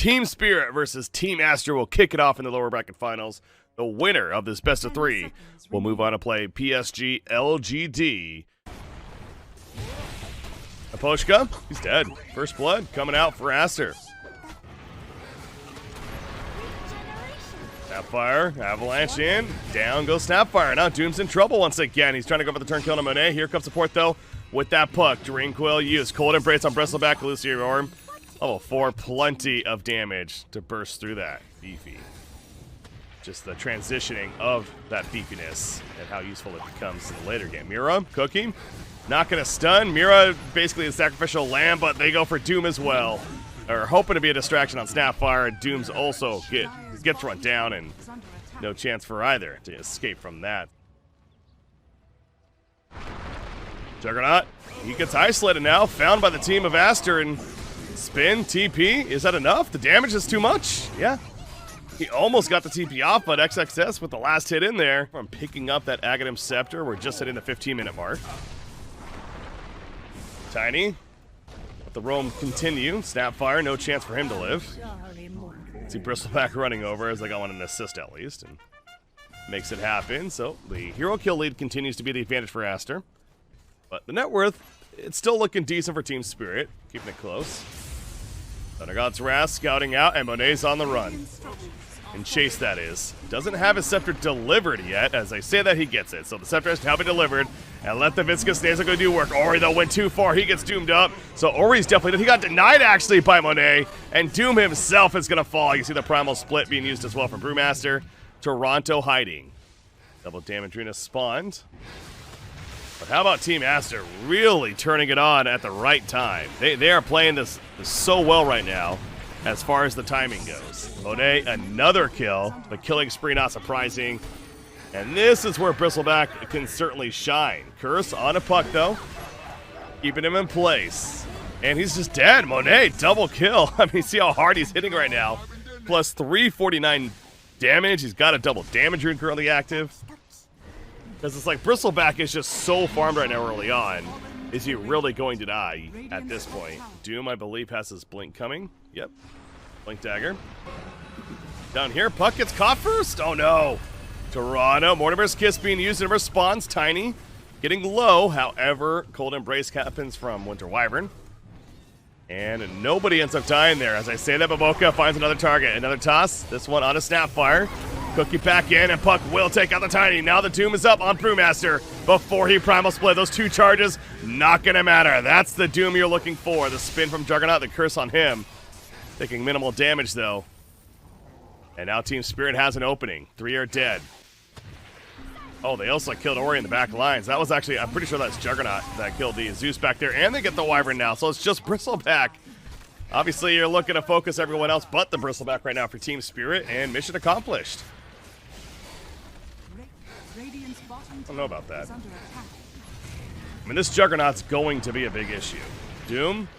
Team Spirit versus Team Aster will kick it off in the lower bracket finals. The winner of this best of 3 will move on to play PSG LGD. Aposhka, he's dead. First blood coming out for Aster. Snapfire, Avalanche in. Down goes Snapfire. Now Doom's in trouble once again. He's trying to go for the turn kill on Monet. Here comes support though with that puck. Dream Quill used. Cold Embrace on Bristleback. Lucy Orm. Level 4, plenty of damage to burst through that. Beefy. Just the transitioning of that beefiness and how useful it becomes in the later game. Mira, Cookie, not going to stun. Mira basically a sacrificial lamb, but they go for Doom as well. They're hoping to be a distraction on Snapfire. Doom's also gets run down, and no chance for either to escape from that. Juggernaut, he gets isolated now, found by the team of Aster, and spin, TP, is that enough? The damage is too much? Yeah. He almost got the TP off, but XXS with the last hit in there. From picking up that Aghanim Scepter, we're just hitting the 15-minute mark. Tiny, let the roam continue. Snapfire, no chance for him to live. See Bristleback running over as like I want an assist at least, and makes it happen. So the hero kill lead continues to be the advantage for Aster. But the net worth, it's still looking decent for Team Spirit, keeping it close. Thunder God's Wrath scouting out, and Monet's on the run. And Chase, that is. Doesn't have his Scepter delivered yet. As I say that, he gets it. So the Scepter has to have it delivered. And let the Viscous Nasal go do work. Ori, though, went too far. He gets doomed up. So Ori's definitely... He got denied, actually, by Monet. And Doom himself is going to fall. You see the Primal Split being used as well from Brewmaster. Toronto hiding. Double damage Rena spawned. But how about Team Aster really turning it on at the right time? They are playing this so well right now as far as the timing goes. Monet, another kill. The killing spree not surprising. And this is where Bristleback can certainly shine. Curse on a puck, though. Keeping him in place. And he's just dead. Monet, double kill. I mean, see how hard he's hitting right now. Plus 349 damage. He's got a double damage rune currently active. Because it's like Bristleback is just so farmed right now early on. Is he really going to die at this point? Doom, I believe, has his blink coming. Yep. Blink dagger. Down here, puck gets caught first. Oh no. Toronto, Mortimer's Kiss being used in response. Tiny getting low. However, Cold Embrace happens from Winter Wyvern. And nobody ends up dying there. As I say that, Baboka finds another target. Another toss. This one on a Snapfire. Cookie back in, and Puck will take out the Tiny. Now the Doom is up on Brewmaster before he Primal Split. Those two charges, not going to matter. That's the Doom you're looking for. The spin from Juggernaut, the curse on him. Taking minimal damage, though. And now Team Spirit has an opening. 3 are dead. Oh, they also killed Ori in the back lines. That was actually, I'm pretty sure that's Juggernaut that killed the Zeus back there. And they get the Wyvern now, so it's just Bristleback. Obviously, you're looking to focus everyone else but the Bristleback right now for Team Spirit, and mission accomplished. I don't know about that. I mean, this Juggernaut's going to be a big issue. Doom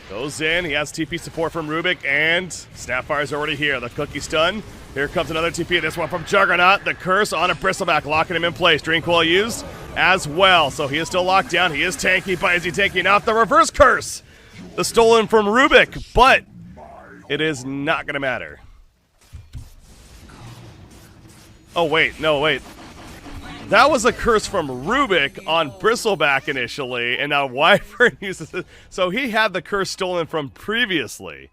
goes in. He has TP support from Rubik, and Snapfire's already here. The Cookie stun. Here comes another TP. This one from Juggernaut. The curse on a Bristleback, locking him in place. Drink Coil used as well. So he is still locked down. He is tanky, but is he tanky enough? The reverse curse. The stolen from Rubik, but it is not going to matter. Oh, wait. No, wait. That was a curse from Rubik on Bristleback initially, and now Wyvern uses it. So he had the curse stolen from previously.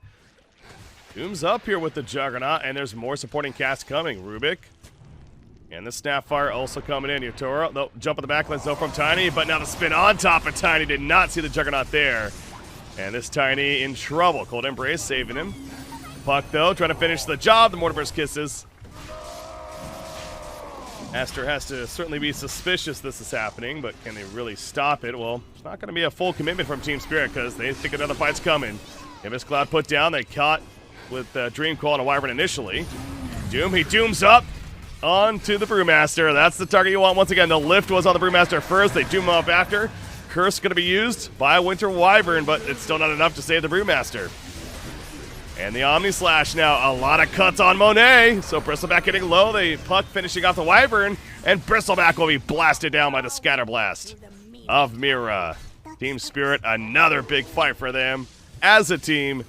Doom's up here with the Juggernaut, and there's more supporting cast coming. Rubik and the Snapfire also coming in. Yotoro, no, jump on the backlines though from Tiny, but now the spin on top of Tiny. Did not see the Juggernaut there. And this Tiny in trouble. Cold Embrace saving him. Puck, though, trying to finish the job. The Mortimer's Kisses. Aster has to certainly be suspicious this is happening, but can they really stop it? Well, it's not going to be a full commitment from Team Spirit because they think another fight's coming. Nimbus Cloud put down. They caught with Dream Coil and a Wyvern initially. Doom, he dooms up onto the Brewmaster. That's the target you want. Once again, the lift was on the Brewmaster first. They doom him up after. Curse going to be used by Winter Wyvern, but it's still not enough to save the Brewmaster. And the Omni Slash now, a lot of cuts on Monet. So Bristleback getting low, the Puck finishing off the Wyvern, and Bristleback will be blasted down by the Scatter Blast of Mira. Team Spirit, another big fight for them as a team.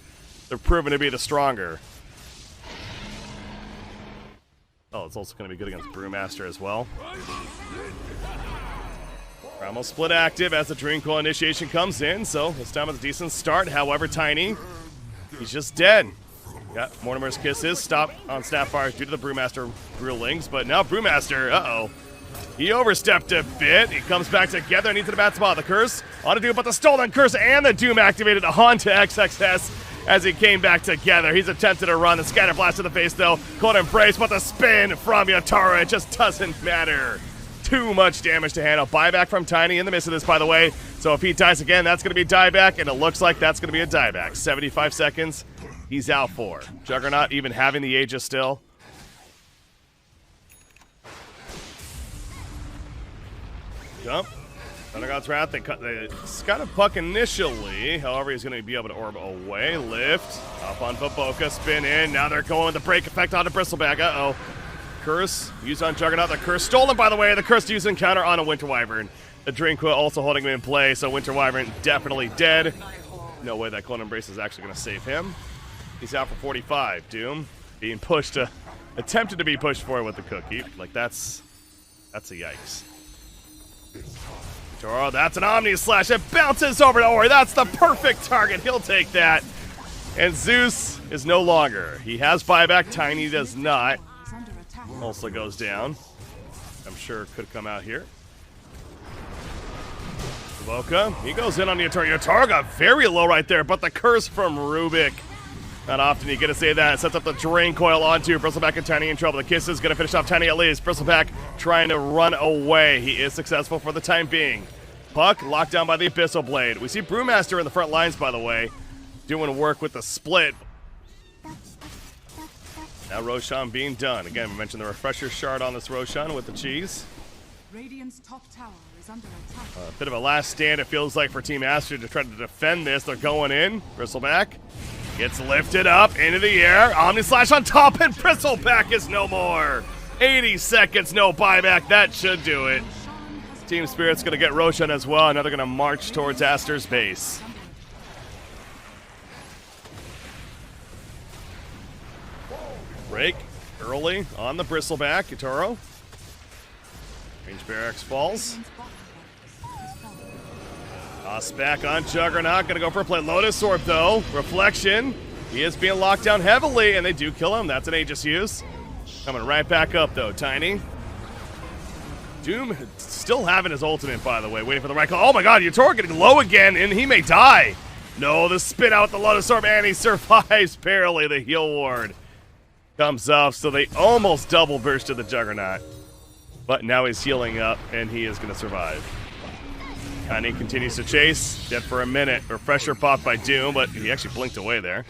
they're proven to be the stronger. Oh, it's also going to be good against Brewmaster as well. Primal Split active as the Dream Coil initiation comes in, so this time with a decent start. However, Tiny, he's just dead. Got Mortimer's Kisses, stop on Snapfire due to the Brewmaster rulings, but now Brewmaster, uh-oh. He overstepped a bit. He comes back together and into the bad spot. The curse on to Doom, but the stolen curse and the Doom activated onto XXS as he came back together. He's attempted to run. The scatter blast to the face, though. Cold Embrace, but the spin from Yatara, it just doesn't matter. Too much damage to handle. Buyback from Tiny in the midst of this, by the way. So if he dies again, that's going to be dieback, and it looks like that's going to be a dieback. 75 seconds, he's out for. Juggernaut even having the Aegis still. Jump. Thunder God's Wrath, they got a puck initially. However, he's going to be able to orb away. Lift. Up on Baboka. Spin in. Now they're going with the break effect onto Bristleback. Uh-oh. Curse used on Juggernaut. The curse stolen, by the way. The curse used in counter on a Winter Wyvern. The Drink Quill also holding him in play, so Winter Wyvern definitely dead. No way that Clone Embrace is actually going to save him. He's out for 45. Doom being pushed attempted to be pushed forward with the cookie. Like, that's a yikes. Toro, that's an Omni Slash. It bounces over to Ori. That's the perfect target. He'll take that. And Zeus is no longer. He has buyback. Tiny does not. Also goes down. I'm sure could come out here. Boca, he goes in on Yatara. Yatara got very low right there, but the curse from Rubik. Not often you get to say that. It sets up the Drain Coil onto Bristleback and Tiny in trouble. The kiss is going to finish off Tiny at least. Bristleback trying to run away. He is successful for the time being. Puck locked down by the Abyssal Blade. We see Brewmaster in the front lines, by the way, doing work with the split. Now Roshan being done. Again, we mentioned the refresher shard on this Roshan with the cheese. Radiant's top tower is under attack. A bit of a last stand, it feels like, for Team Aster to try to defend this. They're going in. Bristleback gets lifted up into the air. Omni Slash on top, and Bristleback is no more. 80 seconds, no buyback. That should do it. Team Spirit's going to get Roshan as well. Now they're going to march towards Aster's base. Break early on the Bristleback. Yatoro. Range Barracks falls. Toss back on Juggernaut. Gonna go for a play. Lotus Orb, though. Reflection. He is being locked down heavily, and they do kill him. That's an Aegis use. Coming right back up, though. Tiny. Doom still having his ultimate, by the way. Waiting for the right call. Oh, my God. Yatoro getting low again, and he may die. No, the spin out with the Lotus Orb, and he survives barely. The heal ward comes up, so they almost double bursted the Juggernaut. But now he's healing up, and he is going to survive. Tiny continues to chase. Dead for a minute. Refresher popped by Doom, but he actually blinked away there.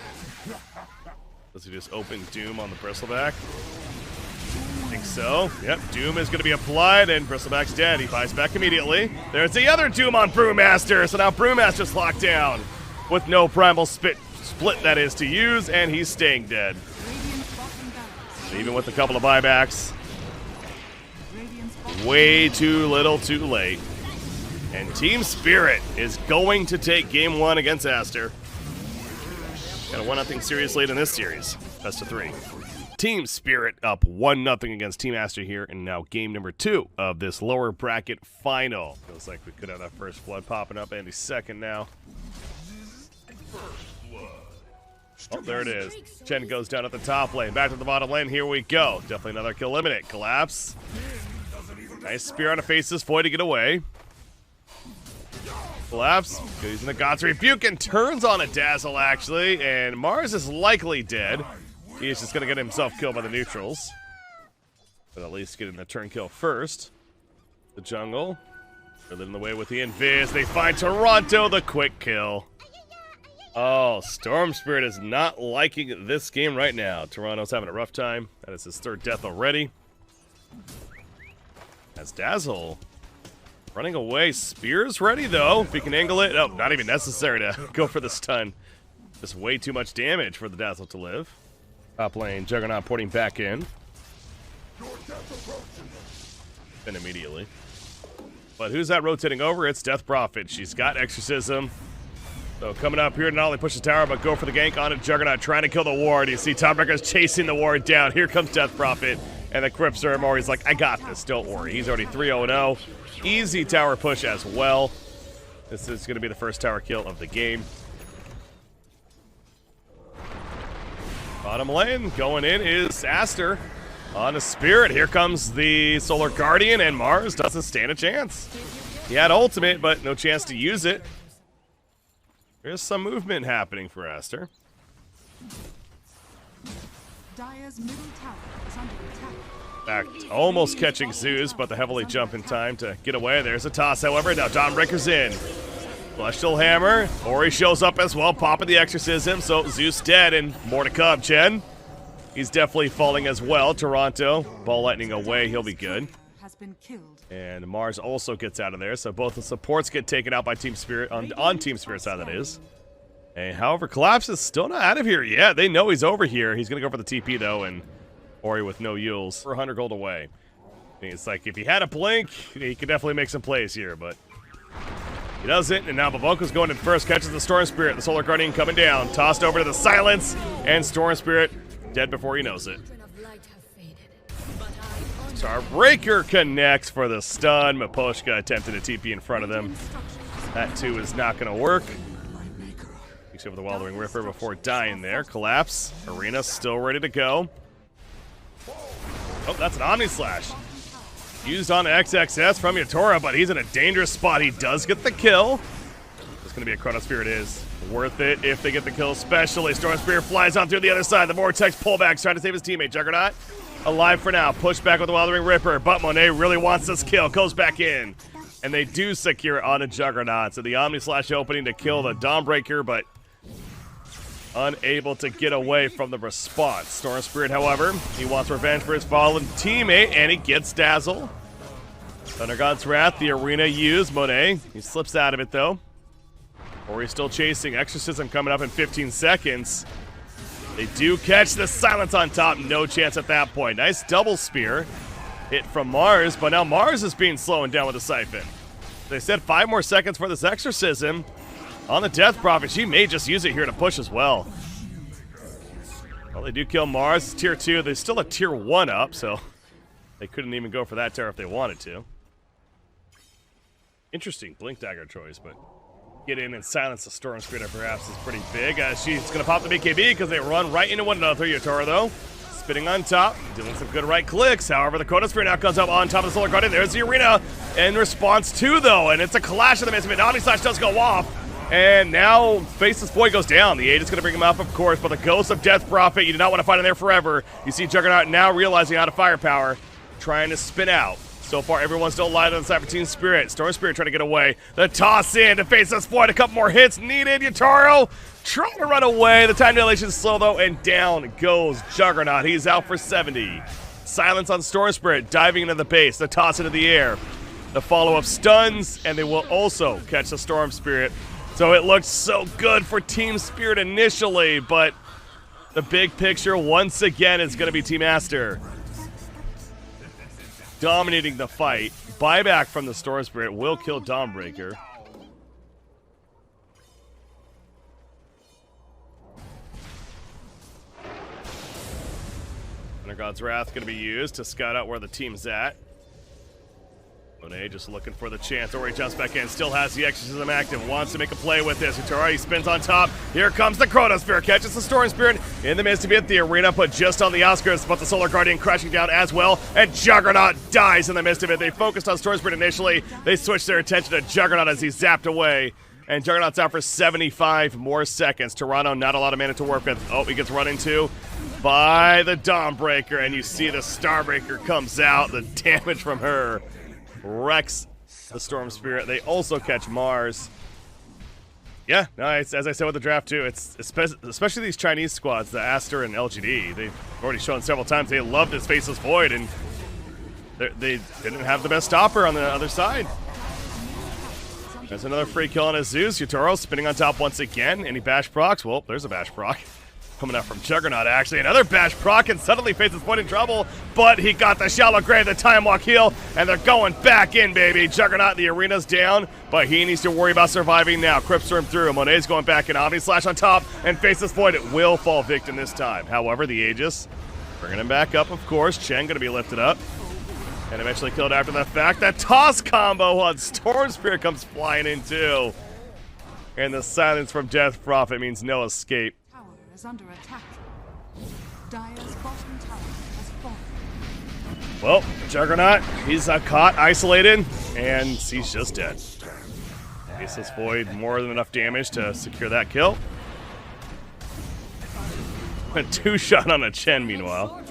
Does he just open Doom on the Bristleback? I think so. Yep, Doom is going to be applied, and Bristleback's dead. He buys back immediately. There's the other Doom on Brewmaster, so now Brewmaster's locked down with no primal split that is to use, and he's staying dead. Even with a couple of buybacks. Way too little too late. And Team Spirit is going to take game one against Aster. Got a 1-0 series lead in this series. Best of 3. Team Spirit up 1-0 against Team Aster here, and now game number 2 of this lower bracket final. Feels like we could have that first flood popping up any second now. Oh, there it is. Chen goes down at the top lane. Back to the bottom lane. Here we go. Definitely another kill eliminate. Collapse. Nice spear on a Faceless Void to get away. Collapse. Using the God's Rebuke and turns on a Dazzle, actually. And Mars is likely dead. He is just going to get himself killed by the neutrals. But at least getting the turn kill first. The jungle. They're leading the way with the Invis. They find Toronto, the quick kill. Oh, Storm Spirit is not liking this game right now. Toronto's having a rough time. That is his 3rd death already. As Dazzle running away. Spear's ready, though. If he can angle it. Oh, not even necessary to go for the stun. Just way too much damage for the Dazzle to live. Top lane, Juggernaut porting back in. And immediately. But who's that rotating over? It's Death Prophet. She's got Exorcism. So coming up here to not only push the tower, but go for the gank on a Juggernaut, trying to kill the ward. You see Dawnbreaker's chasing the ward down. Here comes Death Prophet, and the Cryptzer Mori's like, I got this, don't worry. He's already 3-0-0. Easy tower push as well. This is going to be the first tower kill of the game. Bottom lane, going in is Aster on a Spirit. Here comes the Solar Guardian, and Mars doesn't stand a chance. He had ultimate, but no chance to use it. There's some movement happening for Aster. Dire's middle tower is under attack. Back, almost catching Zeus, but the heavily jump in time to get away. There's a toss, however. Now Dawnbreaker's in. Celestial Hammer. Ori shows up as well, popping the Exorcism. So Zeus dead, and more to come. Chen, he's definitely falling as well. Toronto, Ball Lightning away. He'll be good. Has been killed. And Mars also gets out of there, so both the supports get taken out by Team Spirit, on Team Spirit side, that is. And however, Collapse is still not out of here yet. They know he's over here. He's going to go for the TP, though, and Ori with no Yules for 100 gold away. It's like, if he had a blink, he could definitely make some plays here, but he doesn't. And now Bavonko's going in first, catches the Storm Spirit. The Solar Guardian coming down, tossed over to the Silence, and Storm Spirit dead before he knows it. Starbreaker connects for the stun. Miposhka attempted a TP in front of them. That too is not going to work. Takes over the Wildering Ripper before dying there. Collapse. Arena still ready to go. Oh, that's an Omni Slash. Used on XXS from Yatora, but he's in a dangerous spot. He does get the kill. It's going to be a Chrono Spirit is. Worth it if they get the kill, especially. Storm Spirit flies on through the other side. The Vortex pullback, trying to save his teammate. Juggernaut alive for now. Push back with the Wildering Ripper, but Monet really wants this kill. Goes back in, and they do secure it on a Juggernaut. So the Omni Slash opening to kill the Dawnbreaker, but unable to get away from the response. Storm Spirit, however, he wants revenge for his fallen teammate, and he gets Dazzle. Thunder God's Wrath, the arena used. Monet, he slips out of it, though. Or he's still chasing. Exorcism coming up in 15 seconds. They do catch the Silence on top. No chance at that point. Nice double spear hit from Mars, but now Mars is being slowed down with a Siphon. They said 5 more seconds for this Exorcism on the Death Prophet. She may just use it here to push as well. Well, they do kill Mars. It's tier 2. There's still a tier 1 up, so they couldn't even go for that tower if they wanted to. Interesting Blink Dagger choice, but get in and silence the Storm Spirit perhaps is pretty big. She's going to pop the BKB because they run right into one another. Yatora, though, spinning on top, doing some good right clicks. However, the Chrono Spirit now comes up on top of the Solar Guardian. There's the arena in response to, though, and it's a clash of the midst. Omni Slash does go off, and now Faceless Void goes down. The 8 is going to bring him up, of course, but the Ghost of Death Prophet, you do not want to fight in there forever. You see Juggernaut now realizing out of firepower, trying to spin out. So far, everyone's still alive on the Cyber Team Spirit. Storm Spirit trying to get away. The toss in to Faceless Void. A couple more hits needed. Yatoro trying to run away. The time dilation is slow, though, and down goes Juggernaut. He's out for 70. Silence on Storm Spirit, diving into the base. The toss into the air. The follow-up stuns, and they will also catch the Storm Spirit. So it looked so good for Team Spirit initially, but the big picture once again is going to be Team Aster dominating the fight. Buyback from the Storm Spirit will kill Dawnbreaker. Thunder God's Wrath going to be used to scout out where the team's at. Monet just looking for the chance. Ori jumps back in, still has the Exorcism active, wants to make a play with this. Utora, he spins on top. Here comes the Chronosphere, catches the Storm Spirit in the midst of it. The arena put just on the outskirts, but the Solar Guardian crashing down as well, and Juggernaut dies in the midst of it. They focused on Storm Spirit initially. They switched their attention to Juggernaut as he zapped away, and Juggernaut's out for 75 more seconds. Toronto, not a lot of mana to work with. Oh, he gets run into by the Dawnbreaker, and you see the Starbreaker comes out. The damage from her wrecks the Storm Spirit. They also catch Mars. Yeah, no, it's, as I said with the draft too, it's especially these Chinese squads, the Aster and LGD, they've already shown several times they loved his Faceless Void, and they didn't have the best stopper on the other side. There's another free kill on his Zeus. Yutaro spinning on top once again. Any bash procs? Well, there's a bash proc. Coming out from Juggernaut, actually. Another bash proc, and suddenly faces point in trouble, but he got the shallow grave, the time walk heal, and they're going back in, baby. Juggernaut, the arena's down, but he needs to worry about surviving now. Cryptstorm through. Monet's going back in. Omni Slash on top, and faces void. It will fall victim this time. However, the Aegis bringing him back up, of course. Chen going to be lifted up, and eventually killed after the fact. That toss combo on Storm Spirit comes flying in, too. And the silence from Death Prophet means no escape. Is under attack. Dire's bottom tower has fallen. Well, Juggernaut, he's caught, isolated, and he's just dead. Faceless Void, more than enough damage to secure that kill. A 2-shot on a Chen, meanwhile.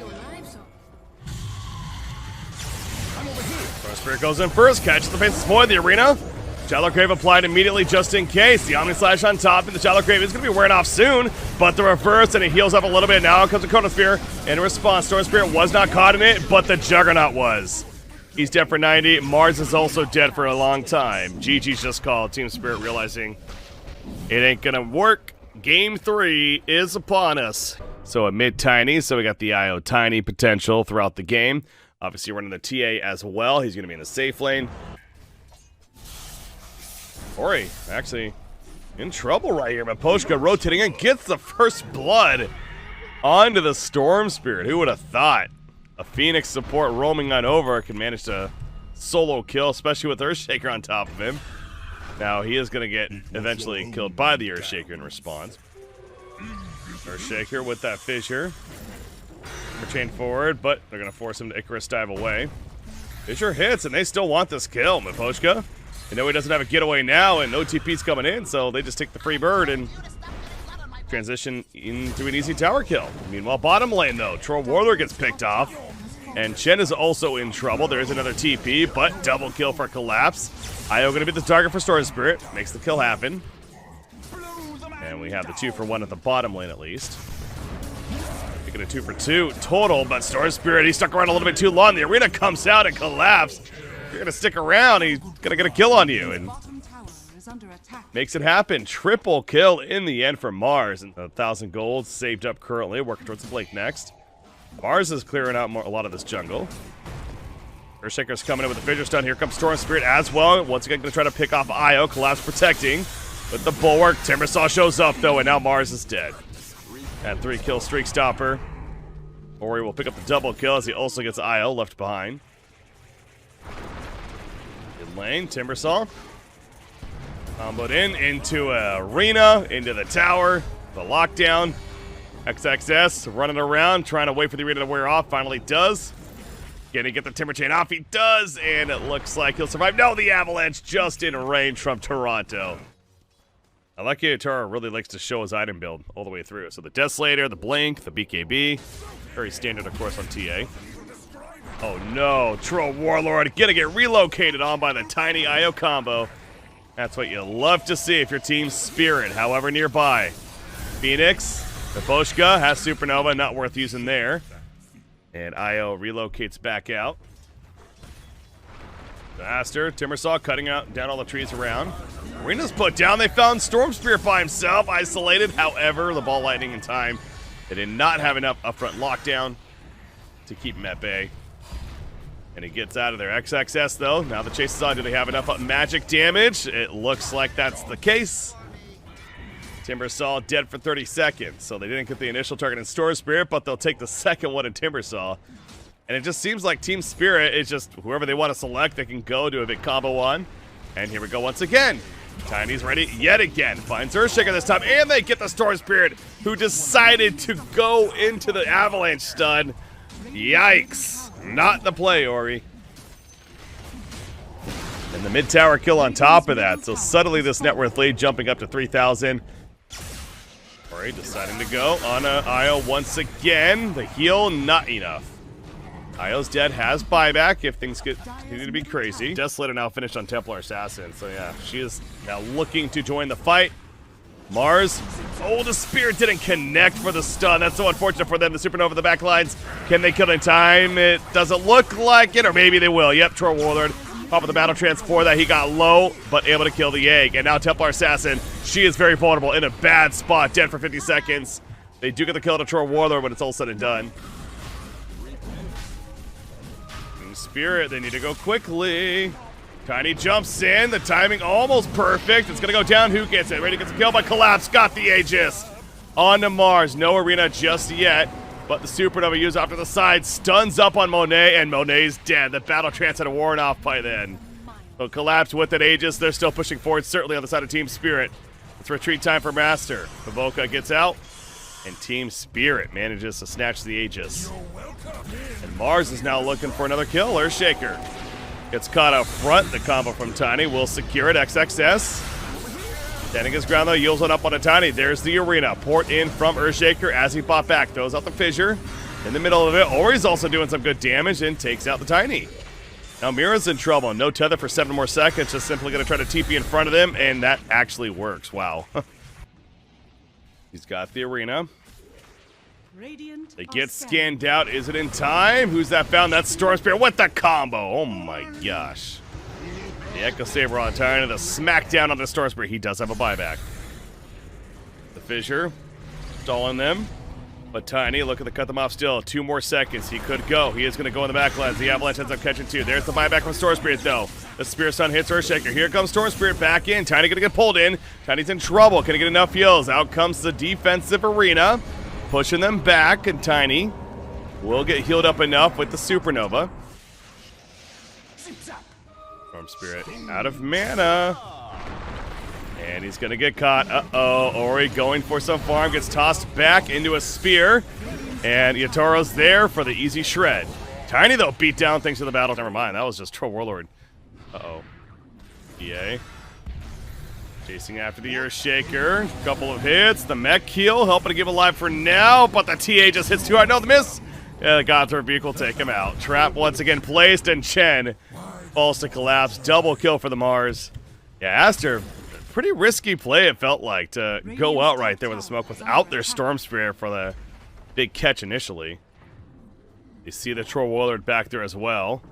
First Spirit goes in first, catches the Faceless Void, the arena. Shallow Grave applied immediately just in case. The Omni Slash on top, and the Shallow Grave is going to be wearing off soon, but the reverse, and it heals up a little bit. Now comes the Chronosphere. In response, Storm Spirit was not caught in it, but the Juggernaut was. He's dead for 90. Mars is also dead for a long time. GG's just called. Team Spirit realizing it ain't going to work. Game 3 is upon us. So a mid-tiny, so we got the IO tiny potential throughout the game. Obviously running the TA as well. He's going to be in the safe lane. Ori, actually, in trouble right here. Miposhka rotating and gets the first blood onto the Storm Spirit. Who would have thought a Phoenix support roaming on over can manage to solo kill, especially with Earthshaker on top of him. Now, he is going to get eventually killed by the Earthshaker in response. Earthshaker with that fissure. Chain forward, but they're going to force him to Icarus dive away. Fissure hits, and they still want this kill, Miposhka. You know he doesn't have a getaway now, and no TP's coming in, so they just take the free bird and transition into an easy tower kill. Meanwhile, bottom lane, though, Troll Warlord gets picked off, and Chen is also in trouble. There is another TP, but double kill for Collapse. Io going to be the target for Storm Spirit. Makes the kill happen. And we have the 2-for-1 at the bottom lane, at least. Making a 2-for-2 total, but Storm Spirit, he stuck around a little bit too long. The arena comes out and Collapse. If you're going to stick around, he's going to get a kill on you. And makes it happen. Triple kill in the end for Mars. And 1,000 gold saved up currently. Working towards the Blake next. Mars is clearing out a lot of this jungle. Earthshaker's coming in with the fissure stun. Here comes Storm Spirit as well. Once again, going to try to pick off Io. Collapse protecting with the bulwark. Timbersaw shows up, though, and now Mars is dead. And 3-kill streak stopper. Ori will pick up the double kill as he also gets Io left behind. Lane, Timbersaw comboed into arena, into the tower, the lockdown. XXS running around, trying to wait for the arena to wear off. Finally does. Can he get the Timber Chain off? He does, and it looks like he'll survive. No, the Avalanche just in range from Toronto. I like Tara really likes to show his item build all the way through. So the Desolator, the Blink, the BKB. Very standard, of course, on TA. Oh no, Troll Warlord gonna get relocated on by the tiny IO combo. That's what you love to see if your team's Spirit, however nearby. Phoenix, Miposhka has Supernova, not worth using there. And IO relocates back out. ASTER, Timbersaw cutting down all the trees around. Arena's put down, they found Storm Spirit by himself, isolated. However, the ball lightning in time. They did not have enough upfront lockdown to keep him at bay. And he gets out of there. XXS, though, now the chase is on. Do they have enough magic damage? It looks like that's the case. Timbersaw dead for 30 seconds. So they didn't get the initial target in Storm Spirit, but they'll take the second one in Timbersaw. And it just seems like Team Spirit is just whoever they want to select, they can go do a big combo on. And here we go once again. Tiny's ready yet again. Finds Earthshaker this time, and they get the Storm Spirit, who decided to go into the Avalanche stun. Yikes. Not the play, Ori. And the mid-tower kill on top of that. So suddenly this net worth lead jumping up to 3,000. Ori deciding to go on Io once again. The heal, not enough. Io's dead, has buyback if things continue to be crazy. Desolator now finished on Templar Assassin. So yeah, she is now looking to join the fight. Mars, oh, the Spear didn't connect for the stun. That's so unfortunate for them. The Supernova, the back lines. Can they kill in time? It doesn't look like it, or maybe they will. Yep, Troll Warlord, top of the battle trance for that. He got low, but able to kill the egg. And now Templar Assassin, she is very vulnerable in a bad spot, dead for 50 seconds. They do get the kill to Troll Warlord when it's all said and done. Team Spirit, they need to go quickly. Tiny jumps in. The timing almost perfect. It's going to go down. Who gets it? Ready to get the kill by Collapse. Got the Aegis. On to Mars. No arena just yet. But the Supernova used off to the side. Stuns up on Monet. And Monet's dead. The Battle Trance had worn off by then. So Collapse with that Aegis. They're still pushing forward, certainly on the side of Team Spirit. It's retreat time for Master. Pavoka gets out. And Team Spirit manages to snatch the Aegis. And Mars is now looking for another kill. Earthshaker gets caught up front. The combo from Tiny will secure it. XXS. Standing his ground though, yields one up on a Tiny. There's the arena. Port in from Earthshaker as he popped back. Throws out the fissure. In the middle of it, Ori's also doing some good damage and takes out the Tiny. Now Mira's in trouble. No tether for 7 more seconds. Just simply going to try to TP in front of them, and that actually works. Wow. He's got the arena. They get scanned out. Is it in time? Who's that found? That's Storm Spirit with the combo. Oh my gosh. The Echo Saber on Tiny. The smackdown on the Storm Spirit. He does have a buyback. The fissure. Stalling them. But Tiny looking to cut them off still. 2 more seconds. He could go. He is going to go in the backlines. The Avalanche ends up catching 2. There's the buyback from Storm Spirit though. The Spear Sun hits Earthshaker. Here comes Storm Spirit back in. Tiny going to get pulled in. Tiny's in trouble. Can he get enough heals? Out comes the defensive arena. Pushing them back, and Tiny will get healed up enough with the Supernova. Storm Spirit out of mana. And he's going to get caught. Uh-oh. Ori going for some farm. Gets tossed back into a spear. And Yatoro's there for the easy shred. Tiny, though, beat down thanks to the battle. Never mind. That was just Troll Warlord. Uh-oh. EA. Chasing after the Earthshaker. Couple of hits. The mech heal helping to give a life for now, but the TA just hits too hard. No, the miss. Yeah, the God's Rebuke will take him out. Trap once again placed, and Chen falls to Collapse. Double kill for the Mars. Yeah, Aster, pretty risky play it felt like to go out right there with the smoke without their Storm Spirit for the big catch initially. You see the Troll Warlord back there as well.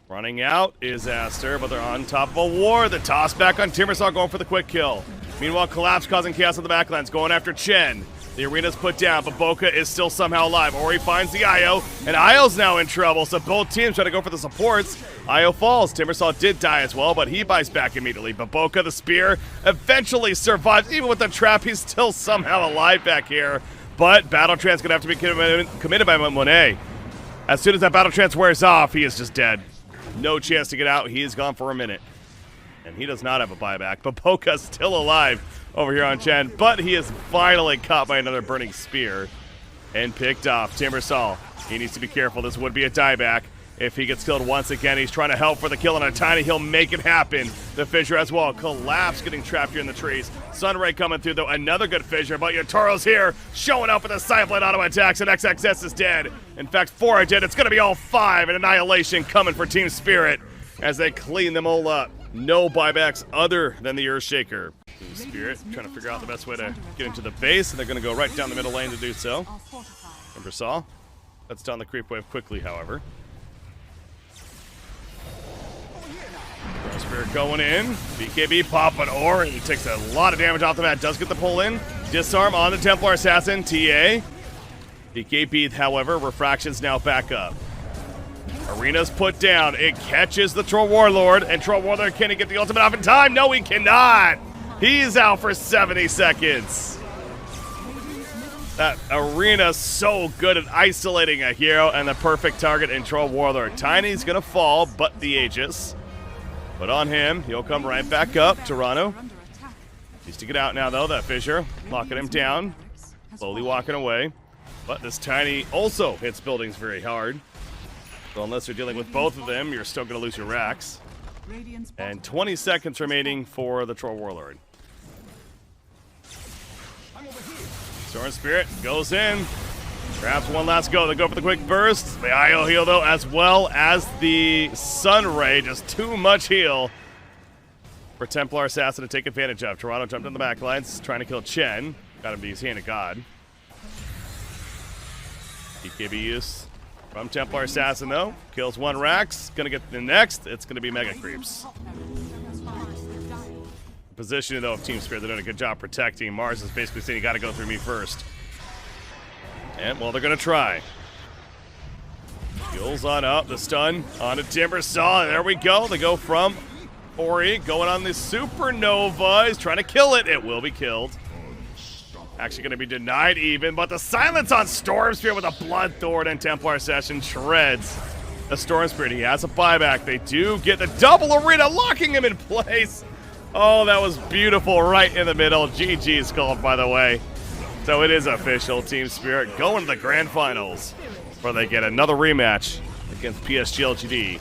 Running out is Aster, but they're on top of a war. The toss back on Timbersaw going for the quick kill. Meanwhile, Collapse causing chaos on the backlands, going after Chen. The arena's put down, but Boca is still somehow alive. Ori finds the Io, and Io's now in trouble, so both teams try to go for the supports. Io falls. Timbersaw did die as well, but he buys back immediately. But Boca, the spear, eventually survives. Even with the trap, he's still somehow alive back here. But Battle Trance going to have to be committed by Monet. As soon as that Battle Trance wears off, he is just dead. No chance to get out. He is gone for a minute. And he does not have a buyback. But Boca's still alive over here on Chen. But he is finally caught by another burning spear. And picked off. Timbersaw. He needs to be careful. This would be a dieback. If he gets killed once again, he's trying to help for the kill on a Tiny. He'll make it happen. The fissure as well. Collapse getting trapped here in the trees. Sunray coming through, though. Another good fissure. But Yatoro's here, showing up with a Cyclone auto attacks, and XXS is dead. In fact, 4 are dead. It's going to be all 5. And Annihilation coming for Team Spirit as they clean them all up. No buybacks other than the Earthshaker. Team Spirit trying to figure out the best way to get into the base, and they're going to go right down the middle lane to do so. Timbersaw. That's down the creep wave quickly, however. Spirit going in. BKB popping Ori. He takes a lot of damage off the mat. Does get the pull in. Disarm on the Templar Assassin. TA. BKB, however, Refraction's now back up. Arena's put down. It catches the Troll Warlord. And Troll Warlord, can he get the ultimate off in time? No, he cannot. He's out for 70 seconds. That Arena's so good at isolating a hero and the perfect target in Troll Warlord. Tiny's going to fall, but the Aegis. But on him, he'll come right back up. Toronto needs to get out now, though. That fissure locking him down. Slowly walking away. But this Tiny also hits buildings very hard. So unless you're dealing with both of them, you're still going to lose your racks. And 20 seconds remaining for the Troll Warlord. Storm Spirit goes in. Perhaps one last go. They go for the quick burst. The IO heal, though, as well as the Sun Ray. Just too much heal for Templar Assassin to take advantage of. Toronto jumped in the backlines, trying to kill Chen. Got him to use Hand of God. BKB use from Templar Assassin, though. Kills one Rax. Gonna get the next. It's gonna be Mega Creeps. Positioning, though, of Team Spirit, they're doing a good job protecting. Mars is basically saying, you gotta go through me first. And, well, they're going to try. Jules on up, the stun on a Timbersaw. There we go. They go from Ori, going on the Supernova. He's trying to kill it. It will be killed. Actually going to be denied even, but the silence on Storm Spirit with a Bloodthorn and Templar Session shreds the Storm Spirit. He has a buyback. They do get the double arena, locking him in place. Oh, that was beautiful right in the middle. GG's called, by the way. So it is official. Team Spirit going to the grand finals, where they get another rematch against PSG LGD